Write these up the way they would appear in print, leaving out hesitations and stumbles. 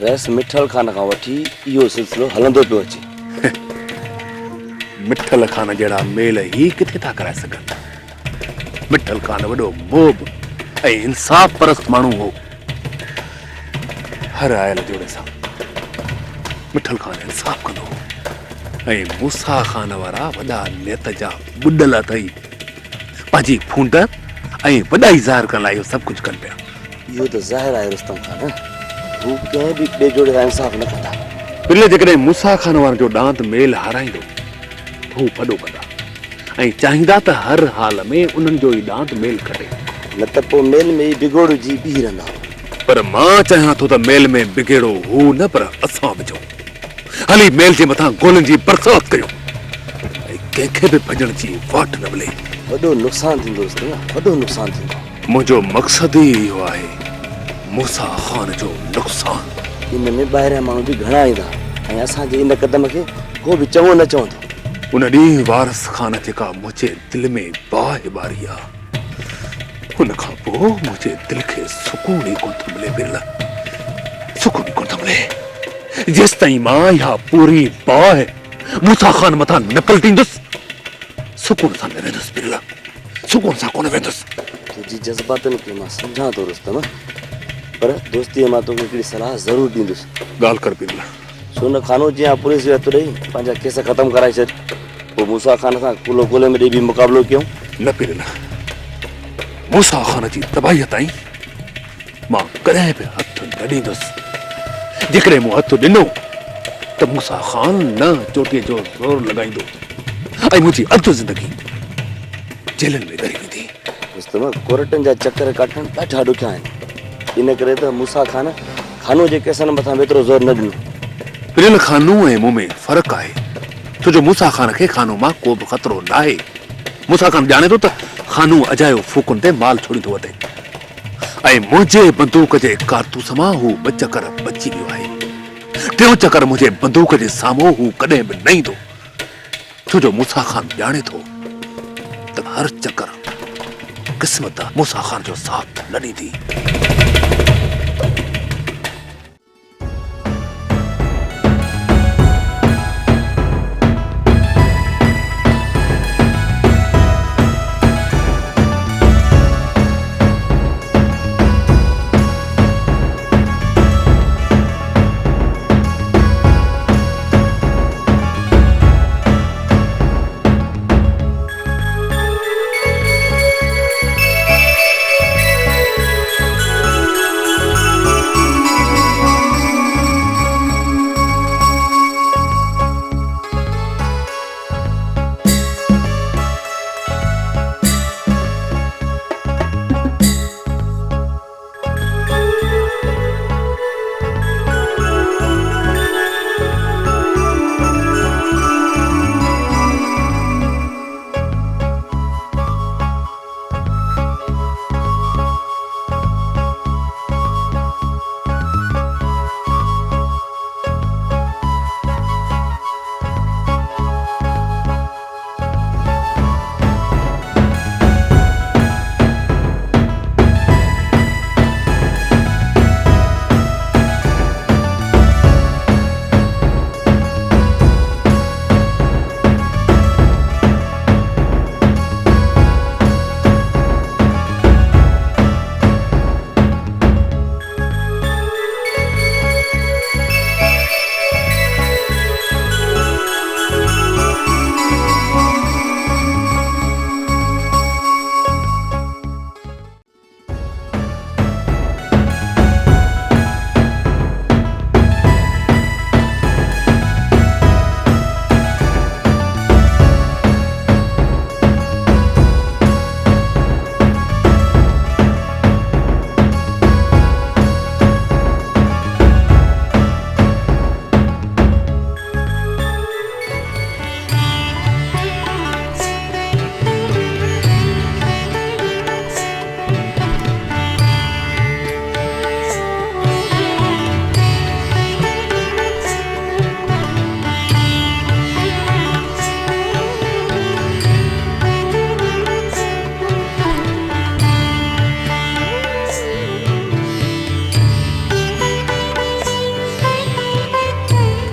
बस मिठल खान का वठी इहो सिलसिलो हलंदो पियो अचे। मिठल खान जड़ा मेल ही किथे था कराए सघन। मिठल खान वडो मोब ऐं इंसाफ परस्त माण्हू हो। हर आयल जोड़े सां मिठल खान इंसाफ कंदो हो ऐं मूसा खान वारा वॾा नेत जा बुॾल अथई पंहिंजी फूंड ऐं वॾाई ज़ाहिर करण लाइ इहो सभु कुझु कनि पिया। इहो त ज़ाहिर आहे रुस्तम खान, हू कंहिं बि ॿिए जोड़े सां इंसाफ़ न कंदा। पिले जेकॾहिं मूसा खान वारनि जो ॾांत मेल हाराईंदो हू वॾो कंदा ऐं चाहींदा त हर हाल में उन्हनि जो ई ॾांत मेल कटे, न त पोइ मेल में ई बिगोड़ जी बीह रहंदा। पर मां चाहियां थो त मेल में बिगेड़ो हू न पर असां विझूं। हली मेल जे मथां गोलनि जी बरसात कयूं ऐं कंहिंखे बि भॼण जी वाट न मिले। वॾो नुक़सानु थींदो रुस्तम, वॾो नुक़सानु थींदो। मुंहिंजो मक़सदु ई इहो आहे, मूसा खान जो नुक़सानु। इन में ॿाहिरियां माण्हू बि घणा ईंदा ऐं असांजे इन कदम खे को बि चवो न चवंदो। उन ॾींहुं वारस खान जेका मुंहिंजे दिलि में बाहि ॿारी आहे, हुन खां पोइ मुंहिंजे दिलि खे सुकून ई कोन थो मिले। बिरला सुकून ई कोन थो मिले जेसि ताईं मां इहा पूरी बाहि मूसा खान मथां न पलटींदुसि, सुकून सां न वेंदुसि। बिरला सुकून सां कोन वेंदुसि। तुंहिंजी जज़्बातनि खे मां सम्झां थो रुस्तम, पर दोस्तीअ मां तोखे हिकिड़ी सलाह ज़रूरु ॾींदुसि। ॻाल्हि कर बिरला। छो न खानो जीअं पुलिस जे हथु ॾेई पंहिंजा केस ख़तमु कराए छॾ, पोइ मूसा खान सां कुलो कुले में ॾेई बि मुक़ाबिलो कयूं। न बिरला, मूसा खान जी तबाहीअ ताईं मां कॾहिं बि हथु न ॾींदुसि। जेकॾहिं मूं हथु ॾिनो त मूसा खान न चोटीअ जो ज़ोर लॻाईंदो ऐं मुंहिंजी अधु ज़िंदगी जेलनि में ॻरी वेंदी। रुस्तम, कोर्टनि जा चकर काटण ॾाढा ॾुखिया आहिनि, इन करे त मूसा खान खानो जे केसनि मथां एतिरो ज़ोर न ॾिनो। बिरल खानू ऐं मूं में फ़र्क़ु आहे, छो जो मूसा खान खे खानो मां को बि ख़तरो न आहे। मूसा खान ॼाणे थो त खानू अजायो फूकुनि ते माल छोड़ी थो वठे ऐं मुंहिंजे बंदूक जे कारतूस मां हू ॿ चकर बची वियो आहे। टियों चकर मुंहिंजे बंदूक जे साम्हूं हू कॾहिं बि न ईंदो, छो जो मूसा खान ॼाणे थो त हर चकर क़िस्मत मूसा खान जो साथ न ॾींदी।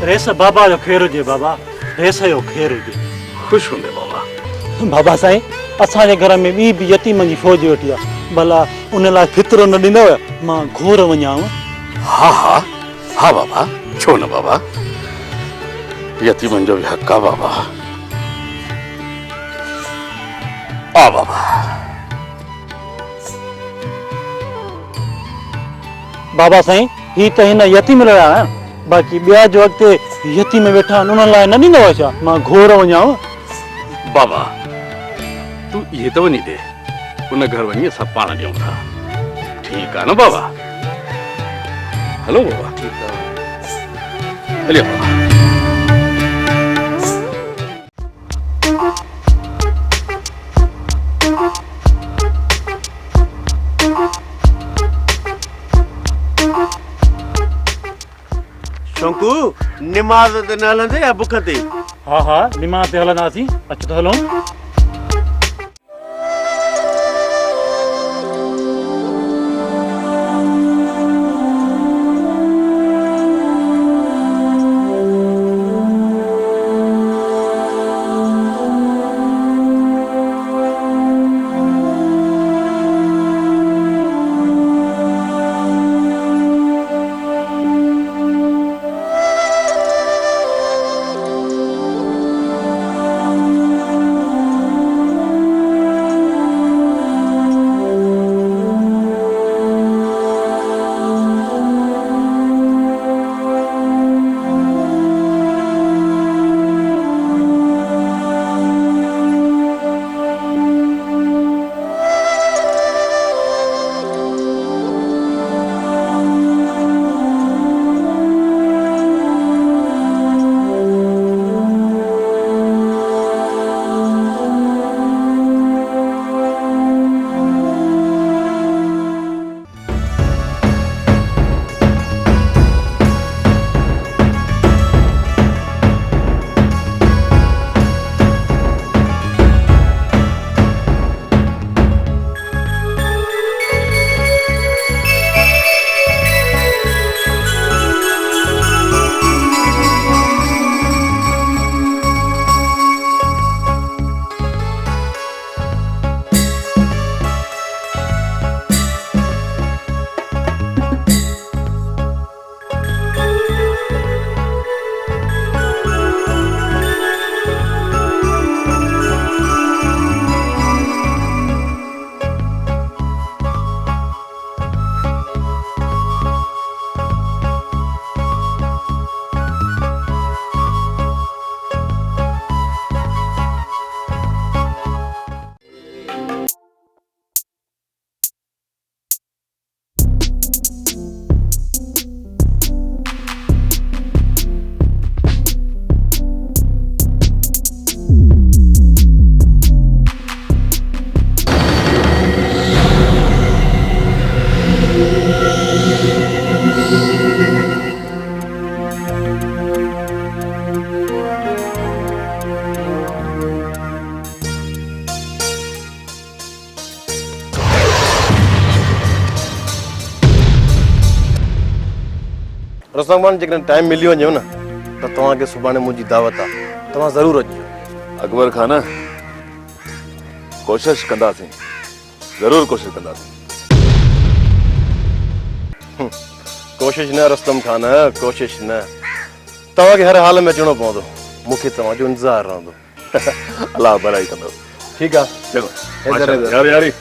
रेस बाबा जो खेर हुजे बाबा, रेस जो खेर हुजे। ख़ुशि हूंदे बाबा। बाबा साईं, असांजे घर में ॿी बि यतीम जी फौज वेठी आहे, भला उन लाइ फितरो न ॾींदव मां घोर वञाव? हा हा हा बाबा, छो न बाबा, यतीमनि जो बि हक़ आहे बाबा। आ बाबा। बाबा साईं, ही त हिन यतीम लाइ आहे, बाक़ी ॿिया जो अॻिते यतीम वेठा आहिनि उन्हनि लाइ न ॾींदव छा? मां घोर वञाव? बाबा तूं इहे त वञी ॾे, उन घर वञी असां पाण ॾियूं था। ठीकु आहे न बाबा? हलो बाबा। ठीकु आहे, हलियो बाबा। शंकू, निमाज़ ते न हलंदे या बुख ते? हा हा, निमाज़ ते हलंदासीं, अचो त हलूं। रसमान जेकॾहिं टाइम मिली वञेव न त तव्हांखे सुभाणे मुंहिंजी दावत आहे, तव्हां ज़रूरु अचिजो। अकबर खान, कोशिश कंदासीं, ज़रूरु कोशिश कंदासीं। कोशिश न रस्तम खान, कोशिश न, तव्हांखे हर हाल में अचिणो पवंदो, मूंखे तव्हांजो इंतज़ारु रहंदो। अलाह भलाई कंदो। ठीकु आहे, चलो हैदर, हैदर। यारी यारी।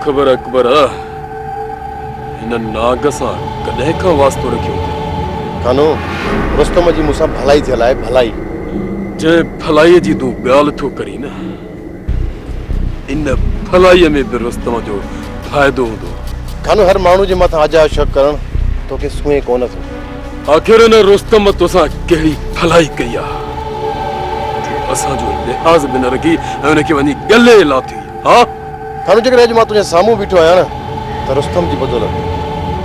ख़बर अकबर, हिन नाग सां कॾहिं खां वास्तो रखियो? खानो, रुस्तम जी मूंसां भलाई थियल आहे, भलाई। जंहिं भलाईअ जी तूं ॻाल्हि थो करी न, इन भलाईअ में बि रुस्तम जो फ़ाइदो हूंदो। खानो, हर माण्हू जे मथां अजायो शक करणु तोखे सूंहे कोन थो। आख़िर न रुस्तम तोसां कहिड़ी भलाई कई आहे? असांजो लिहाज़ बि न रखी ऐं हुनखे वञी गले लाथी। हा खानो, जेकॾहिं अॼु मां तुंहिंजे साम्हूं बीठो आहियां न त रुस्तम जी बदौलत।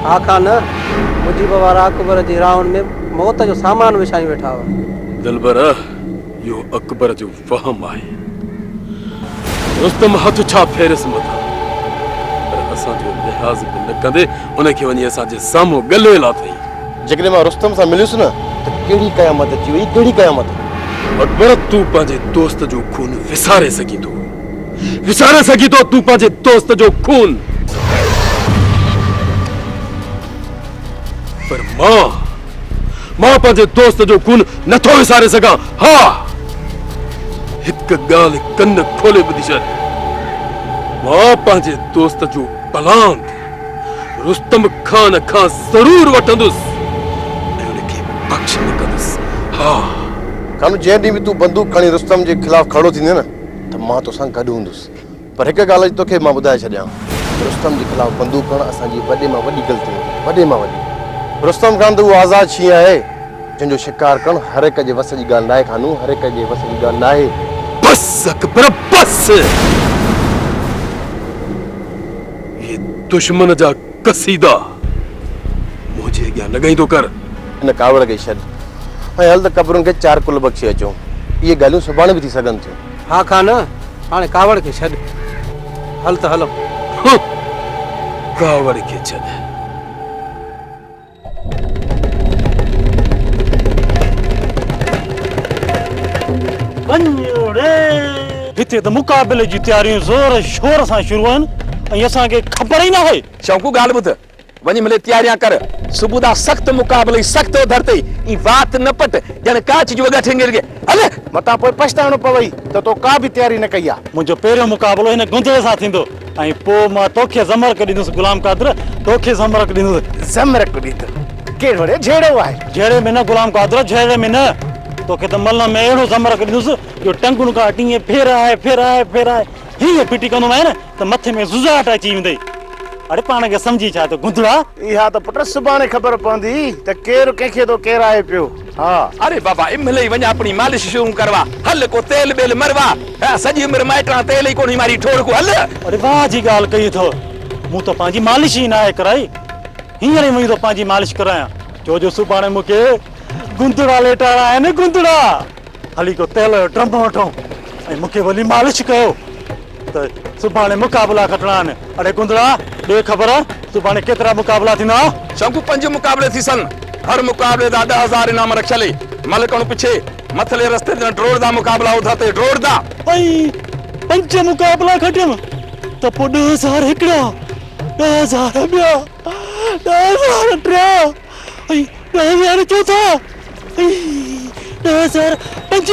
हा खान, मुजीब वारा अकबर जी राहुनि में मौत जो सामान विछाई वेठा हुआ। दिलबर, इहो अकबर जो वहम आहे। रुस्तम हथ छा फेरिस मथां, पर असांजो लिहाज़ बि न कंदे उनखे वञी असांजे साम्हूं गले लाथई। जेकॾहिं मां रुस्तम सां मिलियुसि न त कहिड़ी क़यामत अची वई, कहिड़ी क़यामत। अकबर तूं पंहिंजे दोस्त जो खून विसारे सघीं थो, विसारे सघीं थो तूं पंहिंजे दोस्त जो खून, पर मां पंहिंजे दोस्त जो खून नथो विसारे सघां। हा, हिकु ॻाल्हि कन खोले ॿुधी छॾ, मां पंहिंजे दोस्त जो पलांग रुस्तम खान खां ज़रूर वठंदुसि ऐं उनखे बख़्श न कंदुसि। हा कानू जंहिं ॾींहुं बि तूं बंदूक खणी रुस्तम जे ख़िलाफ़ खड़ो थींदे न त मां तोसां गॾु हूंदुसि, पर हिकु ॻाल्हि तोखे मां ॿुधाए छॾियां, रुस्तम जे ख़िलाफ़ बंदूक खणणु असांजी वॾे मां वॾी ग़लती हूंदी, वॾे मां वॾी। रुस्तम खान त उहो आज़ादु शींहुं आहे जंहिंजो शिकार करणु हर हिक जे वस जी ॻाल्हि न आहे। खानू हर हिक जे वस जी ॻाल्हि न आहे। बस अकबर बस, ये दुश्मन जा कसीदा मुंहिंजे अॻियां न ॻाईंदो कर। हिन कावड़ खे छॾ ऐं हल त कबरुनि खे 4 कुल बख़्शे अचूं। इहे ॻाल्हियूं सुभाणे बि थी सघनि थियूं। हाँ खान, हाणे कावड़ खे छॾ, हल त हलो। कावड़ खे छॾ। हिते त मुक़ाबले जी तयारियूं ज़ोर शोर सां शुरू आहिनि ऐं असांखे ख़बर ई न आहे। शौंकू ॻाल्हि ॿुध, वञी मिले तयारियां कर, सुबुह दा सख़्त मुक़ाबले सख़्त धरते ई वात न पट ॼण काच जो अॻ ठेंगे लॻे। हले मतां पोइ पछताइणो पवई त तो का बि तयारी न कई आहे। मुंहिंजो पहिरियों मुक़ाबलो हिन गुंजड़े सां थींदो ऐं पोइ मां तोखे ज़मरक ॾींदुसि। गुलाम कादर तोखे ज़मरक ॾींदुसि। ज़मरक ॾींदुसि कहिड़ो रे झेड़ो आहे? जहिड़े में न गुलाम कादर, जहिड़े में न। तोखे त मल में अहिड़ो ज़मरक ॾींदुसि जो टंगुनि खां टीअं फेराए हीअं फिटी कंदो आहे न त मथे में ज़ुज़ाहट अची वेंदई। अरे पाण खे सम्झी छा त गुंदड़ा? इहा त पुट सुभाणे ख़बर पवंदी त केरु कंहिंखे थो केराए पियो। हा अरे बाबा इमले ई वञ अपनी मालिश शुरू करवा। हल को तेल बेल मरवा, सॼी उमिरि माइटां तेल ई कोन्ह मारी ठोड़ को। हल अरे वाह जी ॻाल्हि कई अथव, मूं त पंहिंजी मालिश ई न आहे कराई, हींअर ई वञी थो पंहिंजी मालिश करायां। छो जो सुभाणे मूंखे गुंदड़ा लेटाइणा आहिनि, गुंदड़ा। हली को तेल जो ड्रम वठूं ऐं मूंखे वरी मालिश कयो त सुभाणे मुक़ाबला खटणा आहिनि। अरे गुंदड़ा ॾे ख़बर सुभाणे केतिरा मुक़ाबला थींदा? शौंकू 5 मुक़ाबले थी सन, हर मुक़ाबले दा 10,000 इनाम रखियले। मलकण पिछे मथले रस्ते ते ड्रोड़दा मुक़ाबला उधा ते ड्रोड़दा। ऐं 5 मुक़ाबला खटियमि त पोइ 10,000 हिकिड़ा, 10,000 ॿिया, 10,000 टिया ऐं 10,000 चौथा, 10,000 पंज,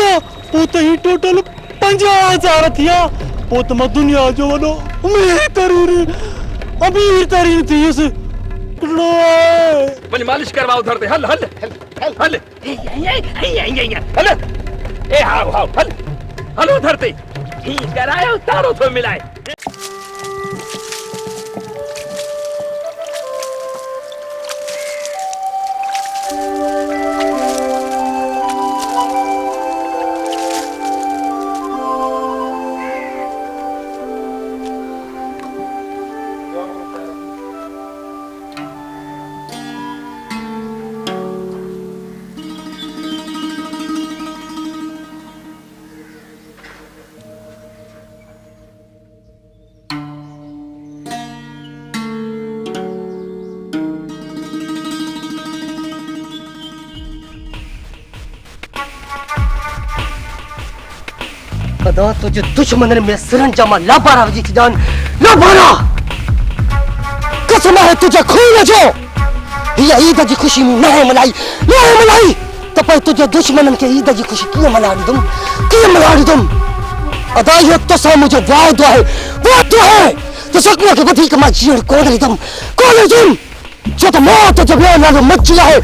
पोइ त ही टोटल 50,000 थिया। पोइ त मां दुनिया जो वॾो अमीर तरीन थी वियुसि। वञ मालिश करवा उधर ते। हल हल हल हल हल ए हाउ हाउ हल हल उधर ते ही करायो तारो थो मिलाए। खुदा तुझे दुश्मन में सिरंजा में लाबारा वजी थी जान। लाबारा कसम है तुझे खून जो ये ईद की खुशी में नहीं मलाई तो पर तुझे दुश्मन के ईद की खुशी क्यों मना तुम अदा ये तो सा मुझे वादो है तो सकना के बधी कमा जीवन कौन तुम जो तो मौत जब ये ना मची है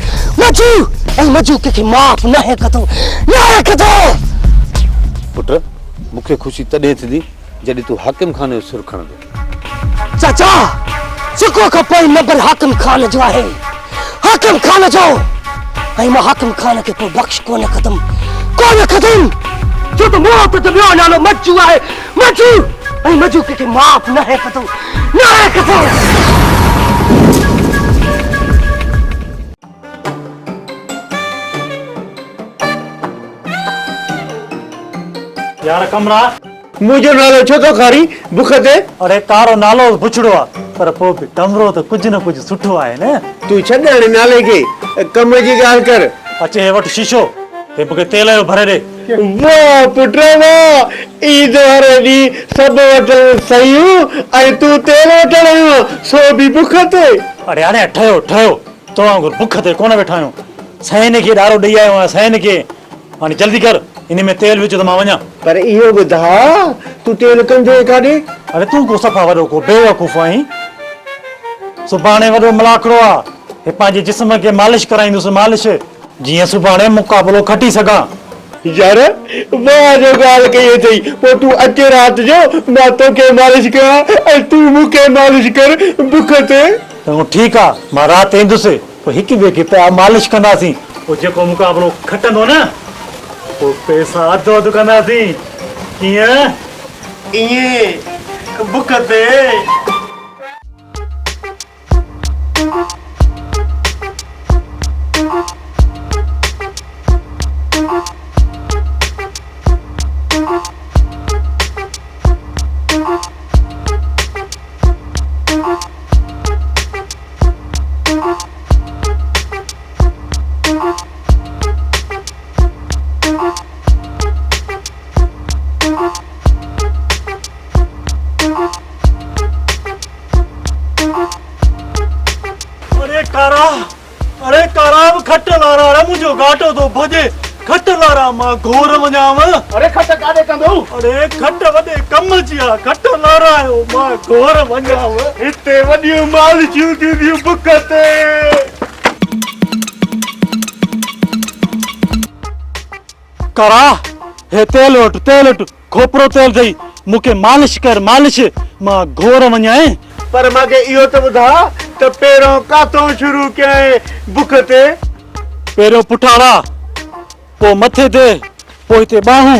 मजू के माफ नहीं कतो पुत्र मुखे खुशी तॾहिं थींदी जॾहिं तूं हाकिम खान जो सुर खणंदो। चाचा जेको खपे नंबर हाकिम खान जो आहे, हाकिम खान जो ऐं मां हाकिम खान खे पोइ बख़्श कोन ख़तम छो त मौत जो ॿियो नालो मजू आहे। मजू के माफ़ न है कतो यार कमरा मुझे नालो छो तो खारी बुख ते? अरे तारो नालो बुछड़ो आहे पर पोइ बि कमरो त कुझु न कुझु सुठो आहे न। तूं छॾ हाणे नाले खे, कम जी ॻाल्हि कर। अचे हे वटि शीशो, हे मूंखे तेल जो भरे ॾे। वाह पुट वाह, ईद वारे ॾींहुं सभु वठण सयूं ऐं तूं तेल वठण आयो, सो बि बुख ते। अरे हाणे ठहियो ठहियो, तो वांगुरु बुख ते कोन वेठा आहियूं। सैन खे ॾारो ॾेई आयो आहियां, सैन खे। हाणे जल्दी कर, इन में तेल विझ त मां वञा। पर इहो ॿुधा, तूं तेल कंदो काॾे? अरे तूं को सफ़ा वॾो को बेवकूफ़ आहीं। सुभाणे वॾो मलाकड़ो आहे, हे पंहिंजे जिस्म खे मालिश कराईंदुसि, मालिश, जीअं सुभाणे मुक़ाबिलो खटी सघां। यार मां जो ॻाल्हि कई अथई, पोइ तूं अचे राति जो मां तोखे मालिश कयां ऐं तूं मूंखे मालिश कर बुख ते। चङो ठीकु आहे, मां राति ईंदुसि, पोइ हिक ॿिए खे पिया मालिश कंदासीं। पोइ जेको मुक़ाबिलो खटंदो न, पोइ पैसा अधु अधु कंदासीं। कीअं? ईअं बुख ते। अरे कारा खट लारा, अरे मुंहिंजो घाटो थो भॼे। खट लारा, मां घोर वञाव। अरे खट काॾे कंदो? अरे खट वॾे कम जी आहे, खट लारा आयो, मां घोर वञाव। हिते वॾियूं मालिशूं थींदियूं बुख ते। कारा, हे तेल वटि, तेल वटि, खोपरो तेल अथई, मूंखे मालिश कर, मालिश, मां घोर वञाए। पर मूंखे इहो त ॿुधा त पहिरियों काथों शुरू कयईं बुख ते? पहिरियों पुठाड़ा, पोइ मथे ते, पोइ हिते ॿाहूं,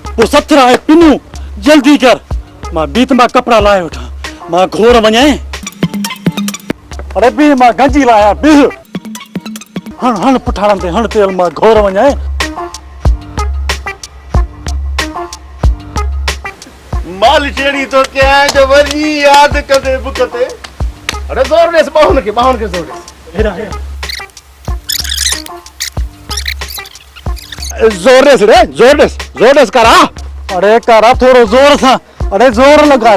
पोइ सथरा ऐं पिनूं। जल्दी कर, मां बीत मां कपिड़ा लाहे वठां, मां घोर वञाए। अरे बीह, मां गंजी लाहियां, बीह। हण हण पुठाड़नि ते हण तेल, मां घोर वञाए। मालिश अहिड़ी थो कयां जो वरी यादि कंदे बुख ते। अरे ज़ोर ॾेस, ॿाहुनि खे ज़ोर ॾेस। हेॾा हेॾा जोर ॾेस रे, जोर ॾेस कारा। अरे कारा थोरो ज़ोर सां, अरे ज़ोर लॻा।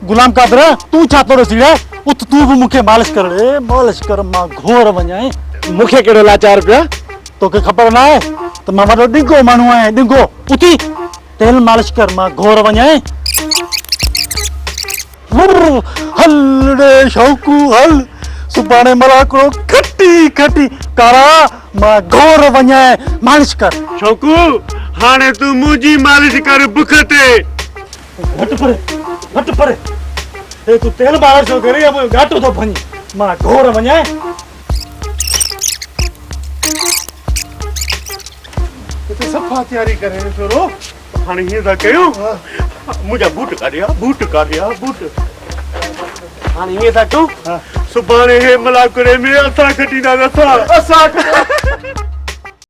गुलाम कादर, तूं छा थो ॾिसी रे? उथ तूं बि मूंखे मालिश कर, रे मालिश कर, मां घोर वञाए। मूंखे कहिड़ो लाचार पिया? तोखे ख़बर न आहे त मां वॾो ॾिघो माण्हू आहियां, ॾिघो। उथी तेल मालिश कर, मां घोर वञाए। हल रे शौकू हल, सुभाणे मलाकड़ो खटी खटी। कारा, मां घोर वञाए, मालिश कर। शौकू, हाणे तूं मुंहिंजी मालिश कर बुख ते। हट परे, हट परे। हे तूं तेल मालिश थो करे या मुंहिंजो घाटो थो भञे? मां घोर वञाए। हिते सफ़ा तयारी करे थोरो। हाणे हीअं था कयूं, मुंहिंजा बूट काढिया, बूट। हाणे हीअं था कयूं, सुभाणे हे मलाकड़े में असां खटींदासीं, असां